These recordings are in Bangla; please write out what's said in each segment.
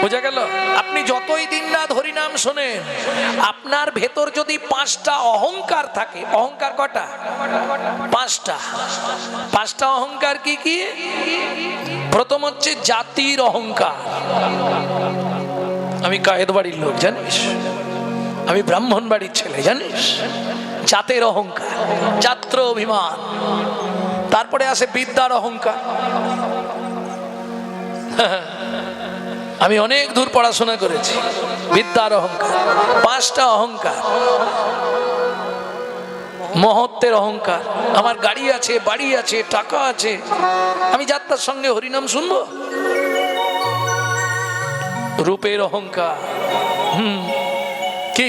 বোঝা গেল? আপনি যতই দিন রাত হরিনাম শোনেন, আপনার ভেতর যদি 5টা অহংকার থাকে, অহংকার কটা? 5টা। 5টা অহংকার কি কি? প্রথম হচ্ছে জাতির অহংকার। আমি কায়েদ বাড়ির লোক, জানিস? আমি ব্রাহ্মণ বাড়ির ছেলে, জানিস? জাতের অহংকার, জাত্র অভিমান। তারপরে আসে বিদ্যার অহংকার। আমি অনেক দূর পড়াশোনা করেছি, বিদ্যার অহংকার। 5টা অহংকার। মহত্বের অহংকার, আমার গাড়ি আছে, বাড়ি আছে, টাকা আছে, আমি যাত্রার সঙ্গে হরিনাম শুনবো। রূপের অহংকার। কি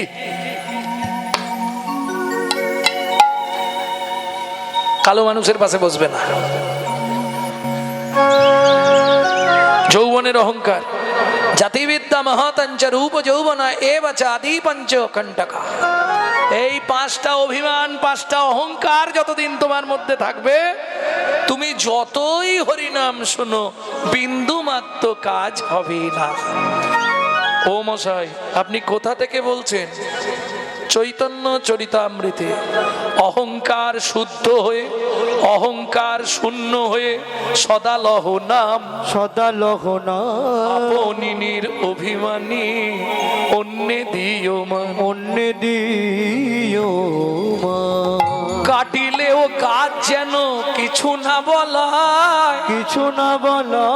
কালো মানুষের পাশে বসবে না। যৌবনের অহংকার। জাতিবিদ্যা মহাতঞ্চ রূপ যৌবনা এব চাদি পঞ্চ কণ্টকা। এই 5টা অভিমান, 5টা অহংকার যতদিন তোমার মধ্যে থাকবে, তুমি যতই হরিনাম শোনো, বিন্দু মাত্র কাজ হবে না। ও মশাই, আপনি কোথা থেকে বলছেন? চৈতন্য চরিতামৃতে অহংকার শুদ্ধ হয়ে, অহংকার শূন্য হয়ে সদা লহ নাম, সদা লহ নাম। আপনির অভিমানী অন্যে দিও মান, অন্যে দিও মান। কাটিলেও কাজ যেন কিছু না বলা, কিছু না বলা।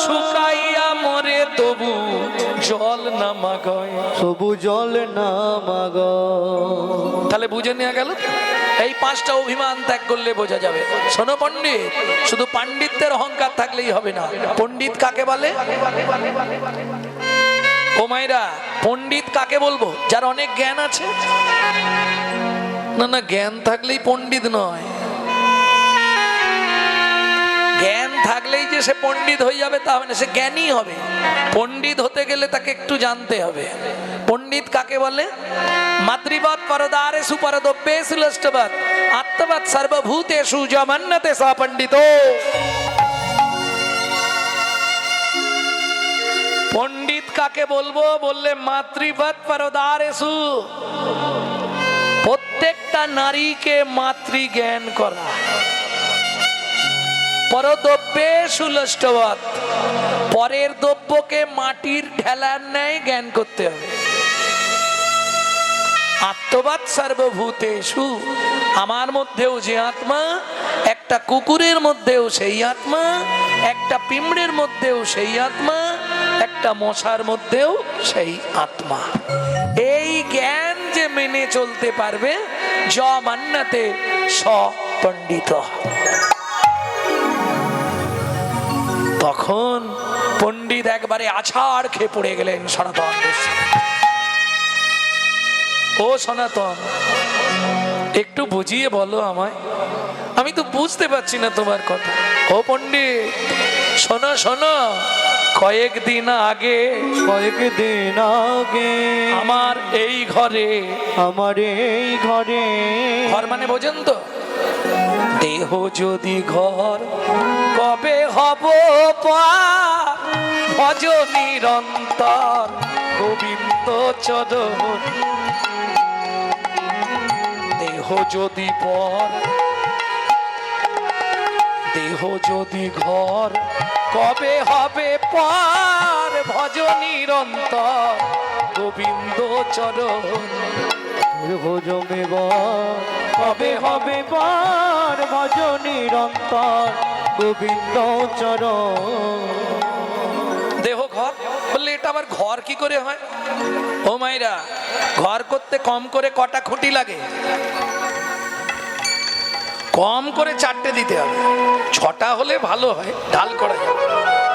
শুকাইয়া মরে তবু জল না মাগয়, সবু জল না মাগ। তাহলে বুঝে নেওয়া গেল। এই 5টা অভিমান ত্যাগ করলে বোঝা যাবে। শোনো পণ্ডিত, শুধু পাণ্ডিত্যের অহংকার থাকলেই হবে না। পণ্ডিত কাকে বলে? ও মাইরা, পণ্ডিত কাকে বলবো? যার অনেক জ্ঞান আছে? না না, জ্ঞান থাকলেই পণ্ডিত নয়। জ্ঞান থাকলেই যে সে পণ্ডিত হয়ে যাবে তা হবে না, সে জ্ঞানী হবে। পণ্ডিত হতে গেলে তাকে একটু জানতে হবে। পণ্ডিত কাকে বলে? মাতৃবৎ পরদারেষু পরদ্রব্যেষু লষ্টবৎ আত্মবৎ সর্বভূতেষু যমন্যতে স পণ্ডিতো। পণ্ডিত কাকে বলবো? বললে মাতৃবৎ পরদারেষু, প্রত্যেকটা নারীকে মাতৃ জ্ঞান করা। পরদ্রব্যেষু লষ্টবৎ, পরের দ্রব্যকে মাটির ঢেলার ন্যায় জ্ঞান করতে হবে। আত্মবাদ সর্বভূতেষু, আমার মধ্যেও যে আত্মা, একটা কুকুরের মধ্যেও সেই আত্মা, একটা পিঁমড়ের মধ্যেও সেই আত্মা, একটা মশার মধ্যেও সেই আত্মা। এই জ্ঞান যে মেনে চলতে পারবে, য মান্যতে স পণ্ডিত। তখন পণ্ডিত একবারে আছাড় খেয়ে পড়ে গেলেন সনাতন। ও সনাতন, একটু বুঝিয়ে বলো আমায়, আমি তো বুঝতে পারছি না তোমার কথা। ও পণ্ডিত, শোনো শোনো, কয়েকদিন আগে, কয়েকদিন আগে আমার এই ঘরে, আমার এই ঘরে, ঘর মানে বোঝেন তো? দেহ যদি ঘর, কবে হব পার, ভজ নিরন্তর গোবিন্দ চরণ। দেহ যদি পর, দেহ যদি ঘর, কবে হবে পার, ভজ নিরন্তর গোবিন্দ চরণ। ভোজমে বর, কবে হবে বার, ভজ নিরন্তর গোবিন্দ চরণ। দেহ ঘর বললে, এটা আবার ঘর কি করে হয়? ও মাইরা, ঘর করতে কম করে কটা খুঁটি লাগে? কম করে 4টে দিতে হবে। 6টা হলে ভালো হয়, ঢাল করা যাবে,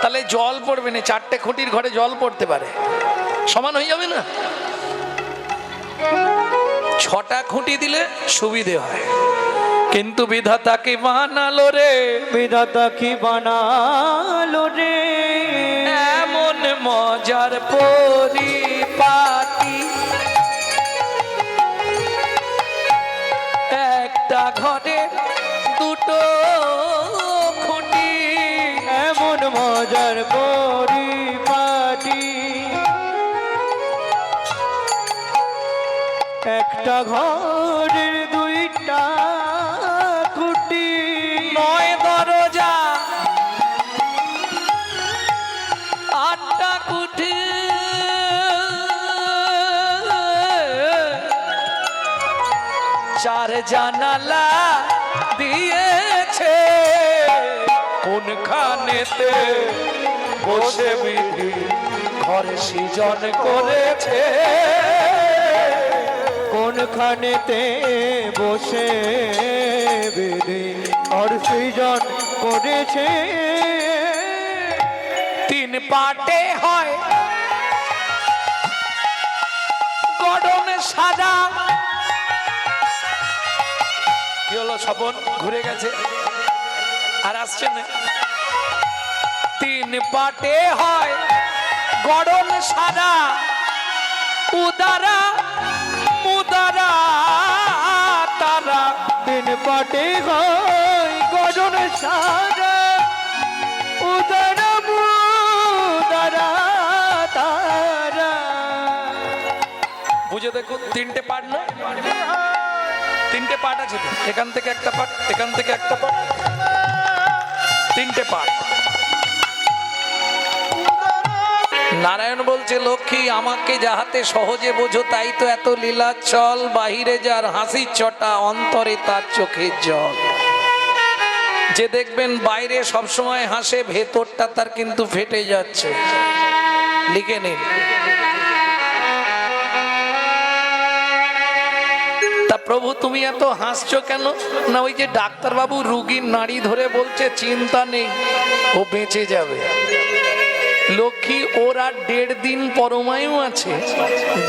তাহলে জল পড়বে না। 4টে খুঁটির ঘরে জল পড়তে পারে, সমান হয়ে যাবে না? 6টা খুঁটি দিলে সুবিধে হয়। কিন্তু বিধাতা কি বানালো রে, বিধাতা কি বানালো রে, এমন মজার পরিপাটি, একটা ঘরে দুটো খুঁটি, এমন মজার পরিপাটি। একটা ঘরের দুইটা খুঁটি, 9 দরজা 8টা কুঠি, চার জানালা দিয়েছে, কোনখানেতে বসে বিধি ঘর সৃজন করেছে, কোনখানেতে বসে বেদে আর সৃজন করেছে। 3 পাটে হয় গড়ন সাজা। কি হলো, স্বপন ঘুরে গেছে আর আসছে না? 3 পাটে হয় গড়ন সাজা, উদারা মুদারা তারা। 3 পাটে হয় গজন সারা, উদারা মুদারা তারা। বুঝে দেখুন, 3টে পাট না, 3টে পাট আছে তো, এখান থেকে একটা পাট, এখান থেকে একটা পাট, 3টে পাট। নারায়ণ বলছে, লক্ষ্মী আমাকে যাহাতে সহজে বোঝো, তাই তো এত লীলাচল, বাহিরে যার হাসির চটা, অন্তরে তার চোখের জল। যে দেখবেন বাইরে সবসময় হাসে, ভেতরটা তার কিন্তু ফেটে যাচ্ছে। লিখে নিন। তা প্রভু তুমি এত হাসছো কেন? না ওই যে ডাক্তারবাবু রুগীর নাড়ি ধরে বলছে চিন্তা নেই, ও বেঁচে যাবে। লক্ষ্মী ওর আর 1.5 দিন পরমায়ু আছে,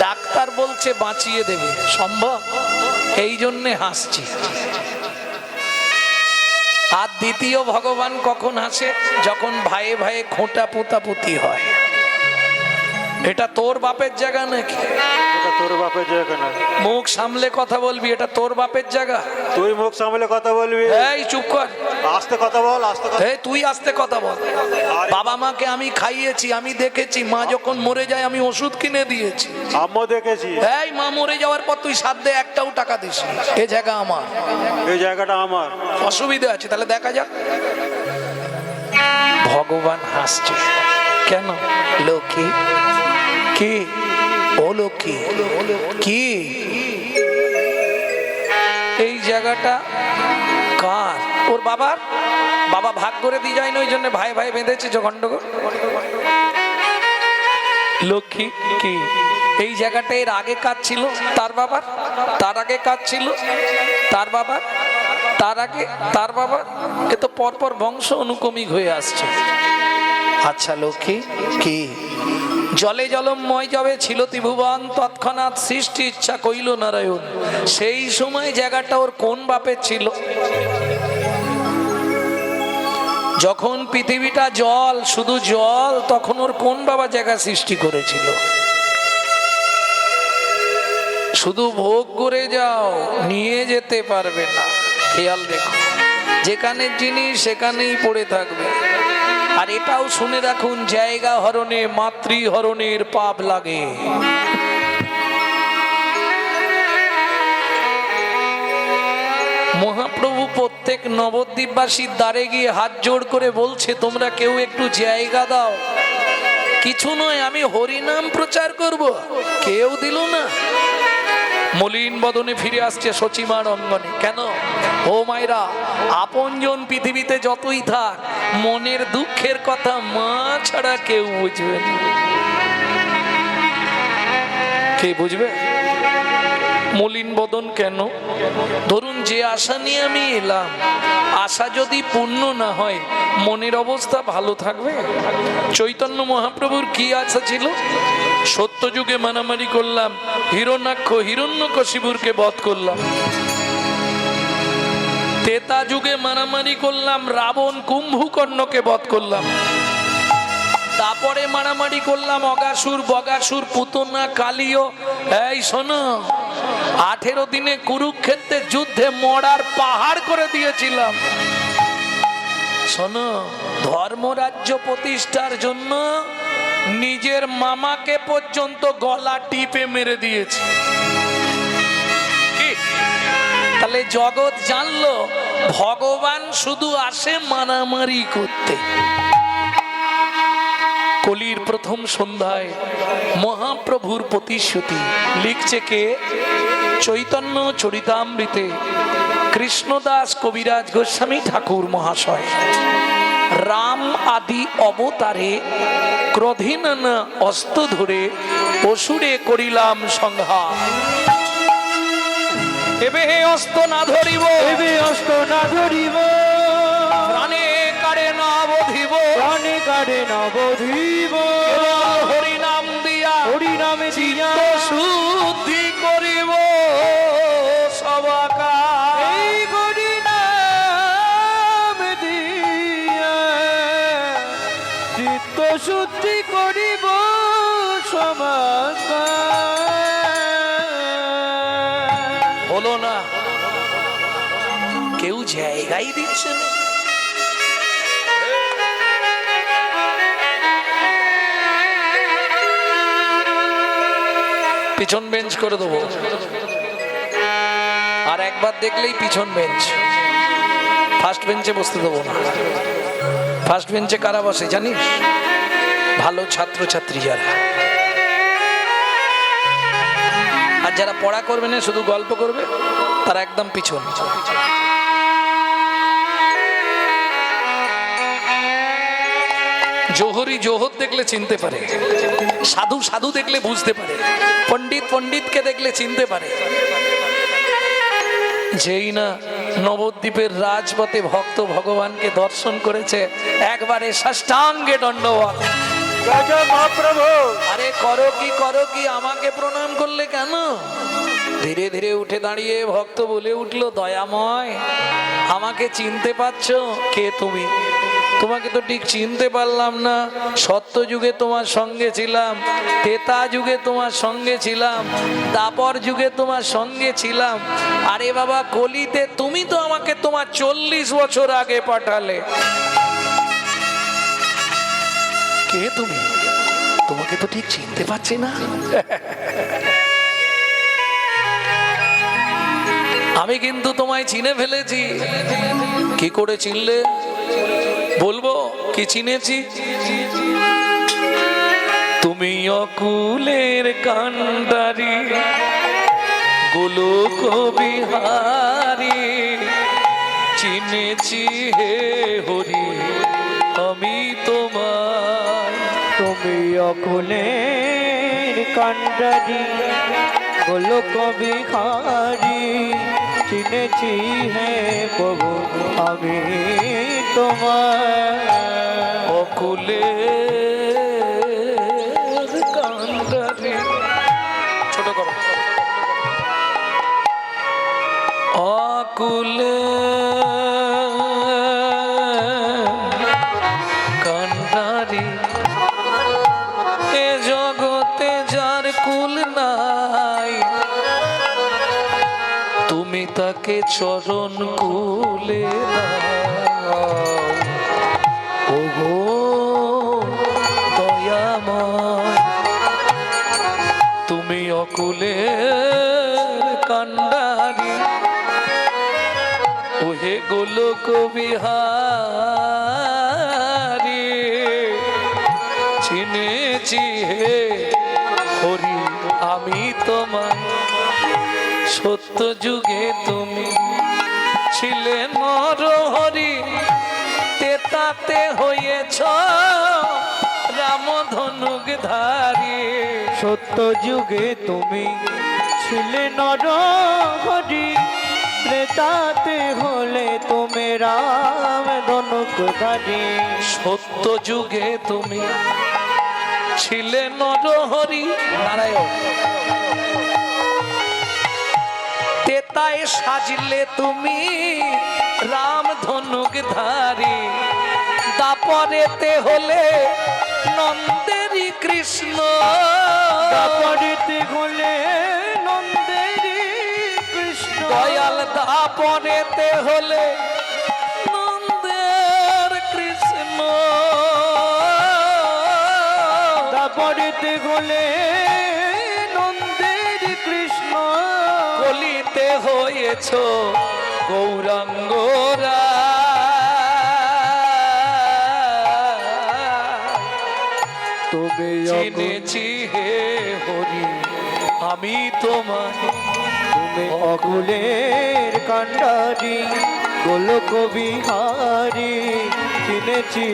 ডাক্তার বলছে বাঁচিয়ে দেবে, সম্ভব? এই জন্যে হাসছি। আর দ্বিতীয় ভগবান কখন হাসে? যখন ভাইয়ে ভাইয়ে খোঁটা পুতাপুতি হয়। এটা তোর বাপের জায়গা নাকি? এটা তোর বাপের জায়গা না। মুখ সামলে কথা বলবি, এটা তোর বাপের জায়গা। তুই মুখ সামলে কথা বলবি। এই চুপ কর, আস্তে কথা বল, আস্তে কথা। এই তুই আস্তে কথা বল। বাবা মাকে আমি খাইয়েছি, আমি দেখেছি, মা যখন মরে যায় আমি ওষুধ কিনে দিয়েছি। আম্মু দেখেছি। এই মা মরে যাওয়ার পর তুই সাধ্যে একটাও টাকা দিস, এই জায়গা আমার, এই জায়গাটা আমার। অসুবিধা আছে, তাহলে দেখা যাক। ভগবান হাসছে কেন? লক্ষ্মী কি? ও লক্ষ্মী কি? এই জায়গাটা কার? ওর বাবার। বাবা ভাগ করে দিয়ে যায় না, ওই জন্য ভাই ভাই বেঁধেছে গন্ডগোল। লক্ষ্মী কি? এই জায়গাটা এর আগে কাজ ছিল তার বাবার, তার আগে কাজ ছিল তার বাবার, তার আগে তার বাবার। এ তো পরপর বংশ অনুক্রমিক হয়ে আসছে। আচ্ছা লক্ষ্মী কি? জলে জলময় যাবে ছিল ত্রিভুবন, তৎক্ষণাৎ সৃষ্টি ইচ্ছা কইল নারায়ণ। সেই সময় জায়গাটা ওর কোন বাপের ছিল? যখন পৃথিবীটা জল, শুধু জল, তখন ওর কোন বাবা জায়গা সৃষ্টি করেছিল? শুধু ভোগ করে যাও, নিয়ে যেতে পারবে না। খেয়াল রেখো, যেখানে জিনিস সেখানেই পড়ে থাকবে। আর এটাও শুনে রাখুন, জায়গা হরণে মাতৃ হরণের পাপ লাগে। মহাপ্রভু প্রত্যেক নবদ্বীপবাসীর দ্বারে গিয়ে হাত জোড় করে বলছে, তোমরা কেউ একটু জায়গা দাও। কিছু নয়, আমি হরিনাম প্রচার করব। কেউ দিল না। মলিন বদনে ফিরে আসছে সচিমার অঙ্গনে। কেন? ও মায়েরা, আপনজন পৃথিবীতে যতই থাক, মনের দুঃখের কথা মা ছাড়া কেউ বুঝবে না। কে বুঝবে? মলিন বদন কেন? ধরুন যে আশা নিয়ে আমি এলাম, আশা যদি পূর্ণ না হয়, মনের অবস্থা ভালো থাকবে? চৈতন্য মহাপ্রভুর কি আশা ছিল? সত্যযুগে মারামারি করলাম, হিরণ্যাক্ষ হিরণ্যকশিপুরকে বধ করলাম। ত্রেতা যুগে মারামারি করলাম, রাবণ কুম্ভকর্ণকে বধ করলাম। তারপরে মারামারি করলাম অগাসুর বগাসুর পুতনা কালীয়। এই শোনো, 18 দিনে কুরুক্ষেত্রের যুদ্ধে মরার পাহাড় করে দিয়েছিলাম। শোনো, ধর্মরাজ্য প্রতিষ্ঠার জন্য নিজের মামাকে পর্যন্ত গলা টিপে মেরে দিয়েছে। তাহলে জগৎ জানলো ভগবান শুধু আসে মারামারি করতে। কলির প্রথম সন্ধ্যায় মহাপ্রভুর প্রতিশ্রুতি লিখছে কে? চৈতন্য চরিতামৃতে কৃষ্ণদাস কবিরাজ গোস্বামী ঠাকুর মহাশয়। রাম আদি অবতারে ক্রোধীন অস্ত্র ধরে অসুরে করিলাম সংহার। এবে অস্ত্র না ধরিব, এবে অস্ত্র না ধরিব, প্রাণে কারে না বধিব, প্রাণে কারে না বধিব, হরিনাম দিয়া হরিনামে দিয়া শুদ্ধি করিব সবাকার। এই হরিনাম দিয়া চিত্ত শুদ্ধি করিব সমাকার। হলো না, কেউ জায়গায় দিচ্ছে না। পিছন বেঞ্চ করে দেবো, আর একবার দেখলেই পিছন বেঞ্চ, ফার্স্ট বেঞ্চে বসতে দেবো না। ফার্স্ট বেঞ্চে কারা বসে জানিস? ভালো ছাত্রছাত্রী যারা, আর যারা পড়া করবে না শুধু গল্প করবে তারা একদম পিছন। জোহরি জোহর দেখলে চিনতে পারে, সাধু সাধু দেখলে বুঝতে পারে, পণ্ডিত পণ্ডিতকে দেখলে চিনতে পারে। যেই না নবদ্বীপের রাজপথে ভক্ত ভগবানকে দর্শন করেছে, একবারে সাষ্টাঙ্গে দণ্ডবত। মহাপ্রভু আরে করো কি আমাকে প্রণাম করলে কেন? ধীরে ধীরে উঠে দাঁড়িয়ে ভক্ত বলে উঠলো, দয়াময় আমাকে চিনতে পারছো? কে তুমি? তোমাকে তো ঠিক চিনতে পারলাম না। সত্য যুগে তোমার সঙ্গে ছিলাম, ত্রেতা যুগে তোমার সঙ্গে ছিলাম, দাপর যুগে তোমার সঙ্গে ছিলাম। আরে বাবা কলিতে তুমি তো আমাকে তোমার 40 বছর আগে পাঠালে। কে তুমি? তোমাকে তো ঠিক চিনতে পারছি না। আমি কিন্তু তোমায় চিনে ফেলেছি। কি করে চিনলে? বলবো কি চিনেছি? তুমি অকুলের কান্ডারি, গোলক বিহারী, চিনেছি হে হরি আমি তোমায়। তুমি অকুলের কান্ডারি, গোলক বিহারী, চিনেছি হে প্রভু আমি তোমায়। অকুলের কান্ডারি, ছোট করো। অকুলের কান্ডারি, এ জগতে যার কুল নাই, তুমি তাকে চরণ কুলে দাও। ওগো দয়াময়, তুমি অকুলের কান্ডারি, ওহে গোলক বিহারী, চিনেছি হে হরি আমি তোমায়। সত্য যুগে তুমি ছিলে নরহরি, তেতাতে হয়েছ রাম ধনুক ধারী। সত্য যুগে তুমি ছিলে নরহরি, ত্রেতাতে হলে তুমি রাম ধনুকধারী। সত্য যুগে তুমি ছিলে নরহরি, নারায়ণ, তেতায় সাজলে তুমি রাম ধনুক ধারী। দাপরেতে হলে নন্দেরই কৃষ্ণ, দাপরেতে হলে নন্দেরই কৃষ্ণ। দয়াল দাপরেতে হলে নন্দের কৃষ্ণ। দাপরেতে হলে নন্দেরই কৃষ্ণ। কলিতে হয়েছ গৌরাঙ্গরা তুমি চিনেছি হে হরি আমি তোমায় তুমি অকুলের কান্ডারি গোলক বিহারি চিনেছি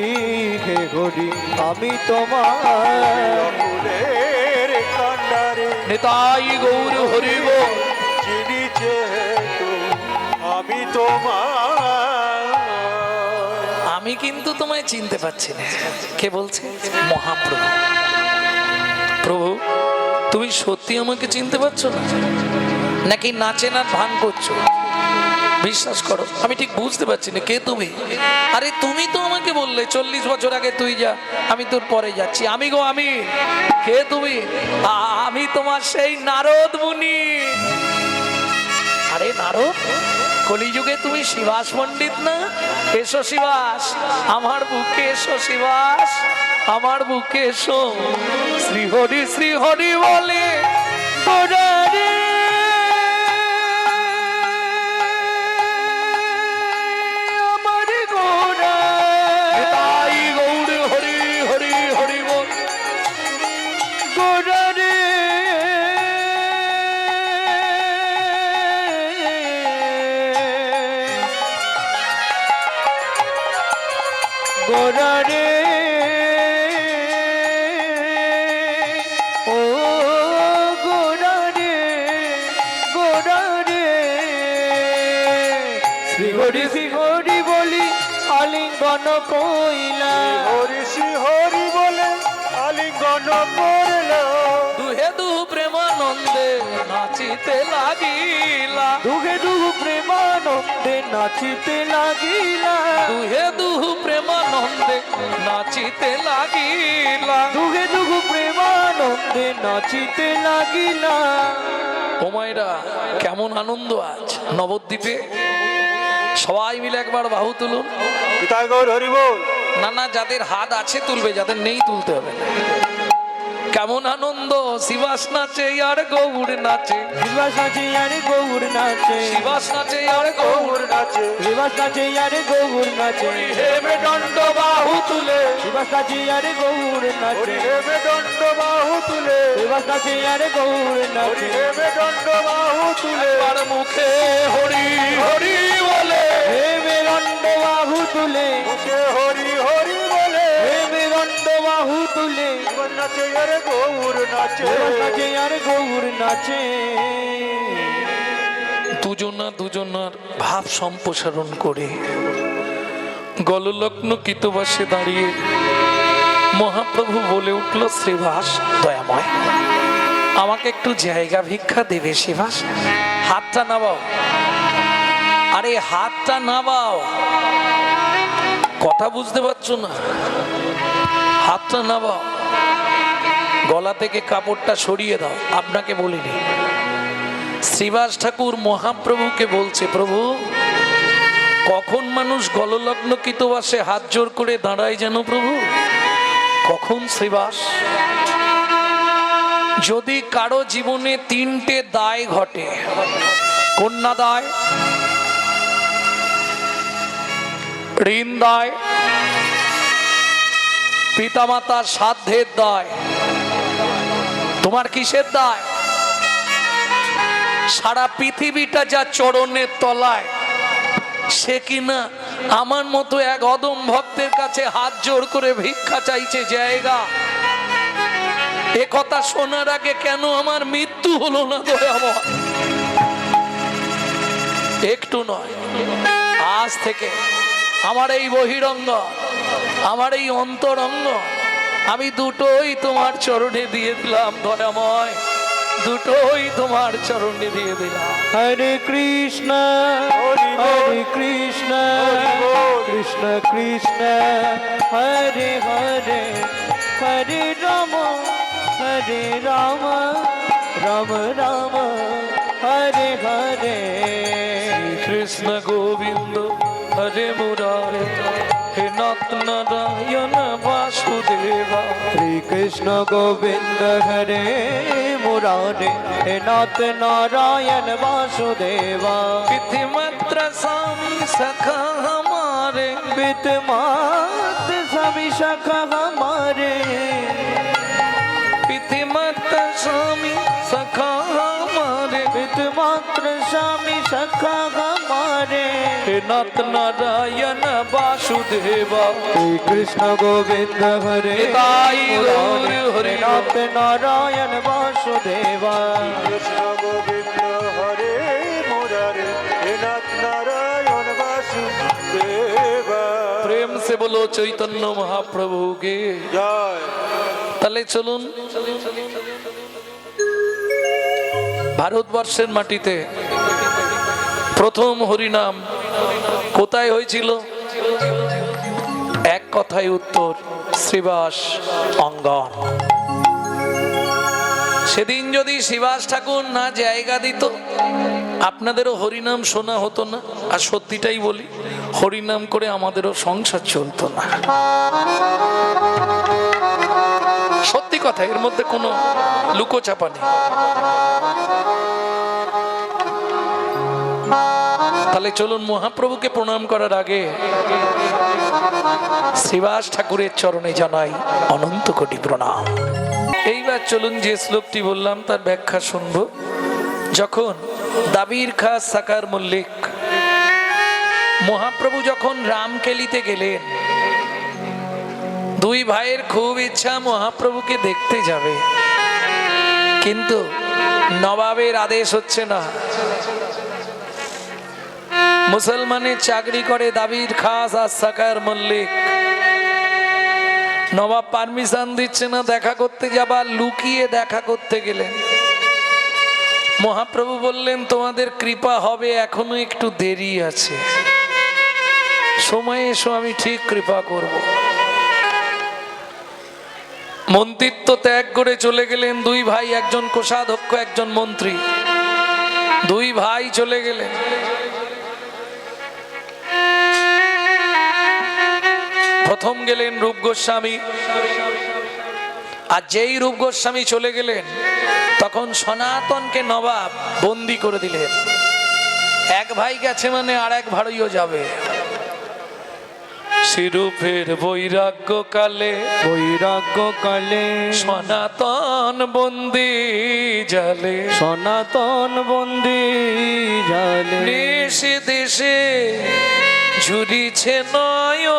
হে হরি আমি তোমার ফুলের কান্ডারে নিতাই গৌর হরিব চিনিছে তো আমি তোমার। আমি কিন্তু তোমায় চিনতে পারছি না। কে বলছে? মহাপ্রভু। প্রভু তুমি সত্যি আমাকে চিনতে পারছো না, নাকি নাচে না ভান করছো? বিশ্বাস করো আমি ঠিক বুঝতে পারছি না কে তুমি। আরে তুমি তো আমাকে বললে 40 বছর আগে তুই যা, আমি তোর পরে যাচ্ছি। আমি গো আমি। কে তুমি? আমি তোমার সেই নারদ মুনি। আরে নারদ, কলিযুগে তুমি শিবাস পণ্ডিত না? এসো শিবাস, আমার বুকে এসো শিবাস, আমার বুকে এসো। শ্রী হরি বলে গোরারে আমার গোরা। তাই গৌর হরি হরি হরি বল গোরারে গোরারে ও গোরারে গোরারে শ্রী হরি বলি আলিঙ্গন কইলা হরি বলে আলিঙ্গন করল। দুহে দু প্রেমানন্দে নাচিতে লাগিলা। দুগে দুহু প্রেমানন্দে নাচিতে লাগিলা দুহে দু প্রেমানন্দে নাচিতে লাগিলা। দুগে দুহু প্রেমানন্দে নাচিতে লাগিলা। ও মায়েরা কেমন আনন্দ আজ নবদ্বীপে। সবাই মিলে একবার বাহু তুলুন। পিতা গৌর হরি বল। না না, যাদের হাত আছে তুলবে, যাদের নেই তুলতে হবে না। কেমন আনন্দ। শিবাস নাচে আর গৌর নাচে, শিবাস নাচে আরে গৌর নাচে শিবাস নাচে আর গৌর নাচে। শিবাস নাচে আরে গৌর নাচে হেমে দণ্ড বাহু তুলে, শিবাস নাচে আরে গৌর নাচে হেমে দণ্ড বাহু তুলে, শিবাস নাচে আরে গৌর নাচে হেমে দণ্ড বাহু তুলে। আর মুখে হরি হরি বলে। হে মেরণ্ড বাহু তুলে মুখে হরি হরি বলে হে মেরণ্ড বাহু তুলে জীবন নাচে আরে গৌর নাচে। শিবাস নাচে আরে গৌর নাচে। দুজনার ভাব সম্প্রসারণ করে গললগ্ন কৃতবাসে দাঁড়িয়ে মহাপ্রভু বলে উঠল, শ্রীবাস দয়াময় আমাকে একটু জায়গা ভিক্ষা দেবে শিবাস? হাতটা নাবাও। আরে হাতটা নাবাও। কথা বুঝতে পারছো না? হাতটা নাবাও। গলা থেকে কাপড়টা সরিয়ে দাও। আপনাকে বলিনি। শ্রীবাস ঠাকুর মহাপ্রভুকে বলছে, প্রভু কখন মানুষ গললগ্ন কৃতবাসে হাত জোর করে দাঁড়ায় যেন প্রভু? কখন শ্রীবাস? যদি কারো জীবনে 3টে দায় ঘটে। কন্যা দায়, ঋণ দায়, পিতামাতার সাধ্যের দায়। তোমার কিসের দায়? সারা পৃথিবীটা যা চরণের তলায়, সে কিনা আমার মতো এক অদম ভক্তের কাছে হাত জোর করে ভিক্ষা চাইছে জায়গা। এ কথা শোনার আগে কেন আমার মৃত্যু হলো না দয়াময়? একটু নয়, আজ থেকে আমার এই বহিরঙ্গ, আমার এই অন্তরঙ্গ আমি দুটোই তোমার চরণে দিয়ে দিলাম দয়াময়। দুটোই তোমার চরণে দিয়ে দিলাম। হরে কৃষ্ণ হরে কৃষ্ণ কৃষ্ণ কৃষ্ণ হরে হরে হরে রাম রাম রাম হরে হরে কৃষ্ণ গোবিন্দ হরে মুরারে হে না নাথ নারায়ণ বাসুদেবা শ্রীকৃষ্ণ গোবিন্দ হরে মুরারে হে নাথ নারায়ণ বাসুদেবা পিথি মাত্র স্বামী সখা हमारे पित मात सभी सखा हमारे पिथि मात्र स्वामी सखा हमारे पित मात्र स्वामी सखा हमारे हे नाथ नारायण वासुदेवा श्री कृष्ण गोविंद हरे निताई गौर हरि नाथ नारायण वासुदेवा কৃষ্ণ গোবিন্দ হরে মুরারে হে নাথ নারায়ণ বাসুদেবা प्रेम से बोलो चैतन्य महाप्रभु के জয় তাহলে চলুন ভারতবর্ষের মাটিতে প্রথম হরিনাম কোথায় হয়েছিল? এক কথায় উত্তর, শ্রীবাস অঙ্গন। সেদিন যদি শ্রীবাস ঠাকুর না জায়গা দিত, আপনাদেরও হরিনাম শোনা হতো না। আর সত্যিটাই বলি, হরিনাম করে আমাদেরও সংসার চলতো না। সত্যি কথা, এর মধ্যে কোনো লুকোচাপা নেই। তাহলে চলুন মহাপ্রভুকে প্রণাম করার আগে শ্রীবাস ঠাকুরের চরণে জানাই অনন্ত কোটি প্রণাম। এইবার চলুন যে শ্লোকটি বললাম তার ব্যাখ্যা শুনব। যখন দাবির খাস সাকার মল্লিক মহাপ্রভু যখন রামকেলিতে গেলেন, দুই ভাইয়ের খুব ইচ্ছা মহাপ্রভুকে দেখতে যাবে, কিন্তু নবাবের আদেশ হচ্ছে না। মুসলমানের চাকরি করে দাবির খাস আর সাকার মল্লিক, নবাব পারমিশন দিচ্ছে না দেখা করতে যাবার, লুকিয়ে দেখা করতে গেলেন। মহাপ্রভু বললেন, তোমাদের কৃপা হবে, এখনো একটু দেরি আছে, সময় এসো, আমি ঠিক কৃপা করব। মন্ত্রিত্ব ত্যাগ করে চলে গেলেন দুই ভাই, একজন কোষাধ্যক্ষ একজন মন্ত্রী। দুই ভাই চলে গেলেন। প্রথম গেলেন রূপ গোস্বামী, আর যেই রূপ গোস্বামী চলে গেলেন তখন সনাতনকে নবাব বন্দি করে দিলেন। এক ভাই গেছে মানে আর এক ভাইও যাবে। শ্রীরূপের বৈরাগ্য কালে, বৈরাগ্য কালে সনাতন বন্দি জালে, সনাতন বন্দি জালে দেশে দেশে ঝুরিছে নয়ন,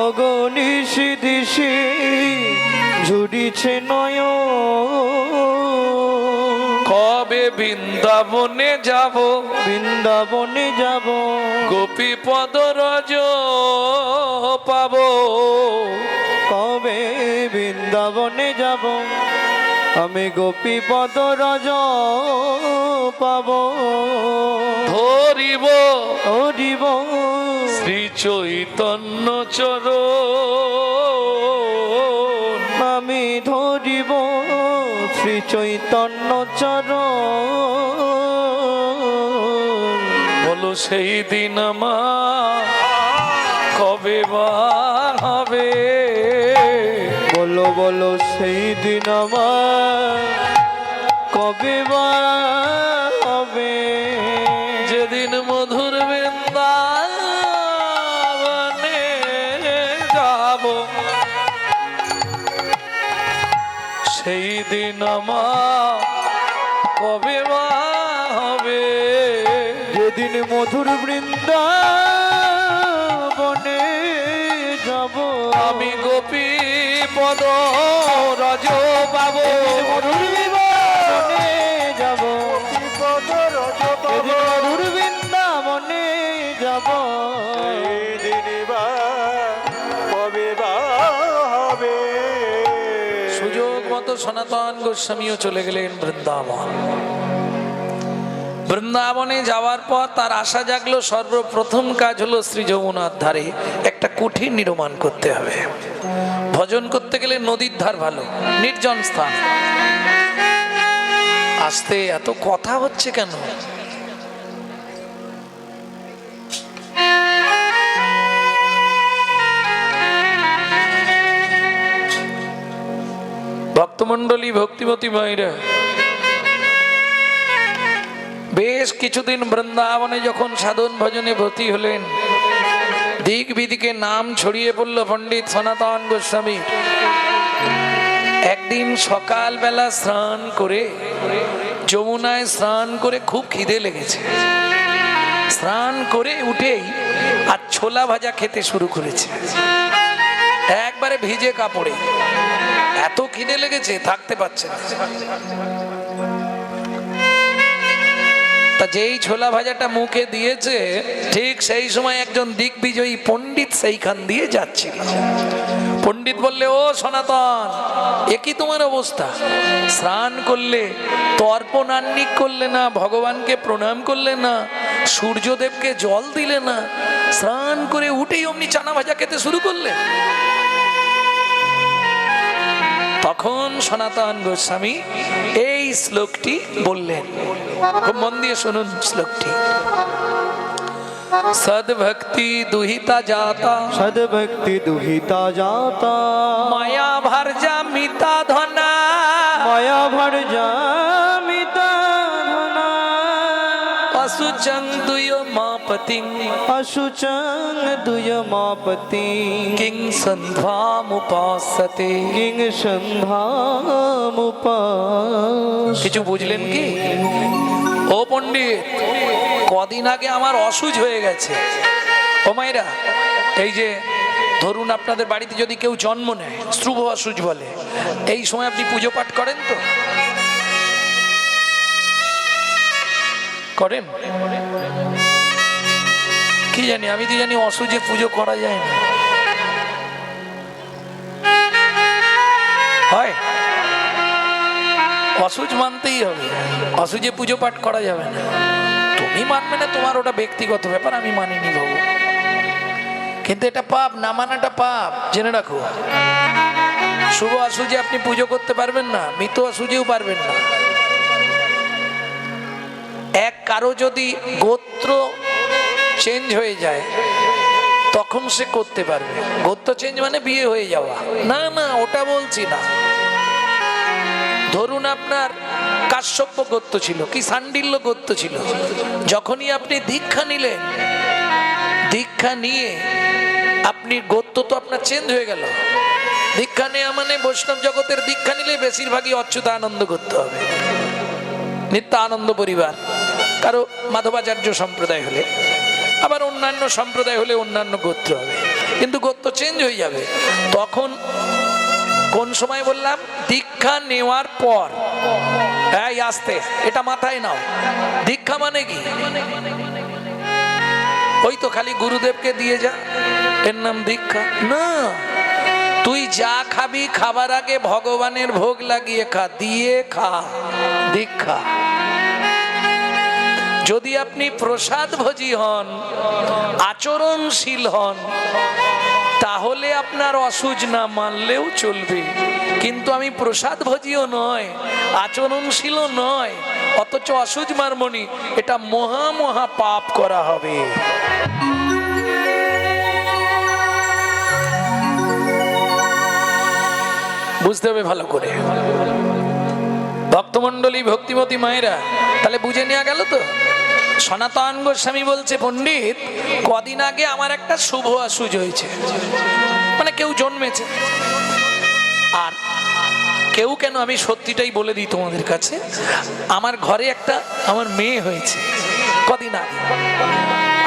অগণিস দিশে ঝুরিছে নয়। কবে বৃন্দাবনে যাব, বৃন্দাবনে যাব, গোপী পদ রজ পাব। কবে বৃন্দাবনে যাব, আমি গোপী পদ রজ পাব। ধরিব হরিব শ্রী চৈতন্য চরণ, আমি ধরিব শ্রী চৈতন্য চরণ। বলো সেই দিন আমার কবে বার হবে, বলো বলো সেই দিন আমার কবে বার হবে। যেদিন মধুর বৃন্দাবনে যাব, সেই দিন আমার কবে বার হবে। যেদিন মধুর বৃন্দাবনে যাব, আমি গোপী পদ রজ পাব। মধুর বৃন্দাবনে যাব, পদ রজ যেদিন মধুর বৃন্দাবনে যাব। দিন বা কবে বা হবে সুযোগ মতো সনাতন গোস্বামীও চলে গেলেন বৃন্দাবন। বৃন্দাবনে যাওয়ার পর তার আশা জাগলো, সর্বপ্রথম কাজ হলো শ্রী যমুনার ধারে একটা কুঠির নির্মাণ করতে হবে। ভজন করতে গেলে নদীর ধার ভালো, নির্জন স্থান। আস্তে এত কথা হচ্ছে কেন? ভক্তমণ্ডলী, ভক্তিমতী মায়েরা, বেশ কিছুদিন বৃন্দাবনে যখন সাধন ভজনে ব্রতী হলেন, দিক বিদিকে নাম ছড়িয়ে পড়ল পণ্ডিত সনাতন গোস্বামী। একদিন সকালবেলা স্নান করে, যমুনায় স্নান করে খুব খিদে লেগেছে। স্নান করে উঠেই আর ছোলা ভাজা খেতে শুরু করেছে, একবারে ভিজে কাপড়ে। এত খিদে লেগেছে, থাকতে পারছে না। তা যেই ছোলা ভাজাটা মুখে দিয়েছে, ঠিক সেই সময় একজন দিগ্বিজয়ী পণ্ডিত সেইখান দিয়ে যাচ্ছিল। পণ্ডিত বললে, ও সনাতন, একই তোমার অবস্থা? স্নান করলে, তর্পণান্নিক করলে না, ভগবানকে প্রণাম করলে না, সূর্যদেবকে জল দিলে না, স্নান করে উঠেই অমনি চানা ভাজা খেতে শুরু করলে। তখন সনাতন গোস্বামী এই শ্লোকটি বললেন, খুব মন দিয়ে শুনুন শ্লোকটি। সদ্ভক্তি দুহিতা জাতা, সদ্ভক্তি দুহিতা জাতা, মায়া ভার্যা মিতা ধনা, মায়া ভার্যা মিতা ধনা, অসুচং দুয় মাপতিং, অশুচং দুয় মাপতি, কিং সন্ধ্যামুপাসতে। কিং সন্ধ্যামুপাস। কিছু বুঝলেন কি? ও পণ্ডিত, কদিন আগে আমার অসুজ হয়ে গেছে। ও মায়েরা, এই যে ধরুন আপনাদের বাড়িতে যদি কেউ জন্ম নেয়, শুভ অসুজ বলে, এই সময় আপনি পুজো পাঠ করেন তো? করেন? কি জানি, আমি তো জানি অসুজে পুজো করা যায় না। হয়, অসুজ মানতেই হবে, অসুজে পুজো পাঠ করা যাবে না। তুমি মানবে না, তোমার ওটা ব্যক্তিগত ব্যাপার, আমি মানিনি বাবু। কিন্তু এটা পাপ, না মানাটা পাপ, জেনে রাখো। শুভ অসুজে আপনি পুজো করতে পারবেন না, মৃত অসুজেও পারবেন না। এক কারো যদি গোত্র চেঞ্জ হয়ে যায়, তখন সে করতে পারবে। গোত্র চেঞ্জ মানে বিয়ে হয়ে যাওয়া না, না ওটা বলছি না। ধরুন আপনার কাশ্যপ গোত্র ছিল, কি সান্ডিল্য গোত্র ছিল, যখনই আপনি দীক্ষা নিলেন, দীক্ষা নিয়ে আপনি গোত্র তো আপনার চেঞ্জ হয়ে গেল। দীক্ষা নেওয়া মানে বৈষ্ণব জগতের দীক্ষা নিলে বেশিরভাগই অচ্যুতানন্দ করতে হবে, নিত্যানন্দ পরিবার, কারো মাধবাচার্য সম্প্রদায় হলে, আবার অন্যান্য সম্প্রদায় হলে অন্যান্য গোত্র হবে, কিন্তু গোত্র চেঞ্জ হয়ে যাবে। তখন কোন সময় বললাম? দীক্ষা নেওয়ার পর। এই আস্তে, এটা মাথায় নাও। দীক্ষা মানে কি? ওই তো খালি গুরুদেবকে দিয়ে যা, এর নাম দীক্ষা না। তুই যা খাবি, খাবার আগে ভগবানের ভোগ লাগিয়ে খা, দিয়ে খা, দীক্ষা। যদি আপনি প্রসাদ ভোজী হন, আচরণশীল হন, তাহলে আপনার অসুজ না মানলেও চলবে। কিন্তু আমি প্রসাদ ভোজীও নয়, আচরণশীলও নয়, অথচ অসুজ মারমনি, এটা মহা মহা পাপ করা হবে। বুঝতে হবে ভালো করে। ভক্তমণ্ডলী, ভক্তিমতী মায়েরা, তাহলে বুঝে নেওয়া গেল তো? সনাতন গোস্বামী বলছে, পণ্ডিত, কদিন আগে আমার একটা শুভ অসুজ হয়েছে, মানে কেউ জন্মেছে। আর কেউ কেন, আমি সত্যিটাই বলে দিই তোমাদের কাছে, আমার ঘরে একটা আমার মেয়ে হয়েছে কদিন আগে।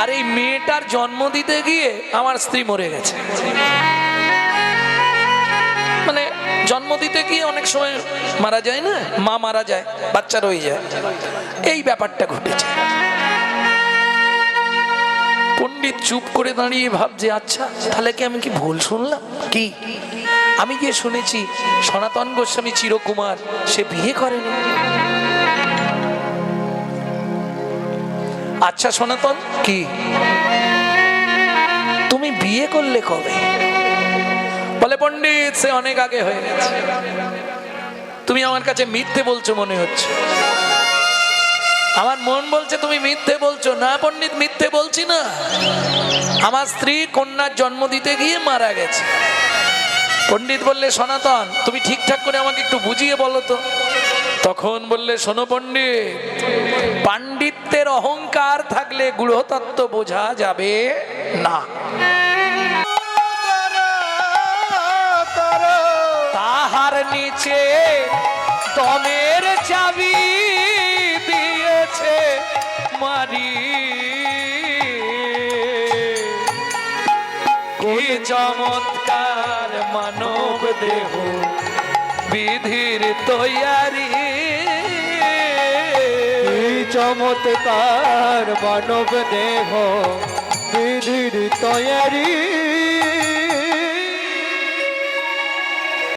আর এই মেয়েটার জন্ম দিতে গিয়ে আমার স্ত্রী মরে গেছে। মানে জন্ম দিতে গিয়ে অনেক সময় মারা যায় না, মা মারা যায়, বাচ্চা রয়ে যায়, এই ব্যাপারটা ঘটেছে। পণ্ডিত চুপ করে দাঁড়িয়ে ভাবছে, আচ্ছা তাহলে কি আমি কি ভুল শুনলাম? কি আমি গিয়ে শুনেছি সনাতন গোস্বামী চিরকুমার, সে বিয়ে করেনি। আচ্ছা সনাতন, কি তুমি বিয়ে করলে কবে? বলে, পণ্ডিত সে অনেক আগে হয়ে গেছে। তুমি আমার কাছে মিথ্যে বলছো মনে হচ্ছে। আমার মন বলছে তুমি মিথ্যে বলছো। না পণ্ডিত, মিথ্যে বলছি না, আমার স্ত্রী কন্যার জন্ম দিতে গিয়ে মারা গেছে। পণ্ডিত বললে সনাতন তুমি ঠিকঠাক করে আমাকে একটু বুঝিয়ে বলো তো। তখন বললে শোনো পণ্ডিত, পাণ্ডিত্যের অহংকার থাকলে গূঢ়তত্ত্ব বোঝা যাবে না। তাহার নিচে দমের চাবি দিয়েছে মারি, কি চমৎকার মানব দেহ বিধির তৈয়ারি। এই চমৎকার মানব দেহ বিধির তৈয়ারি।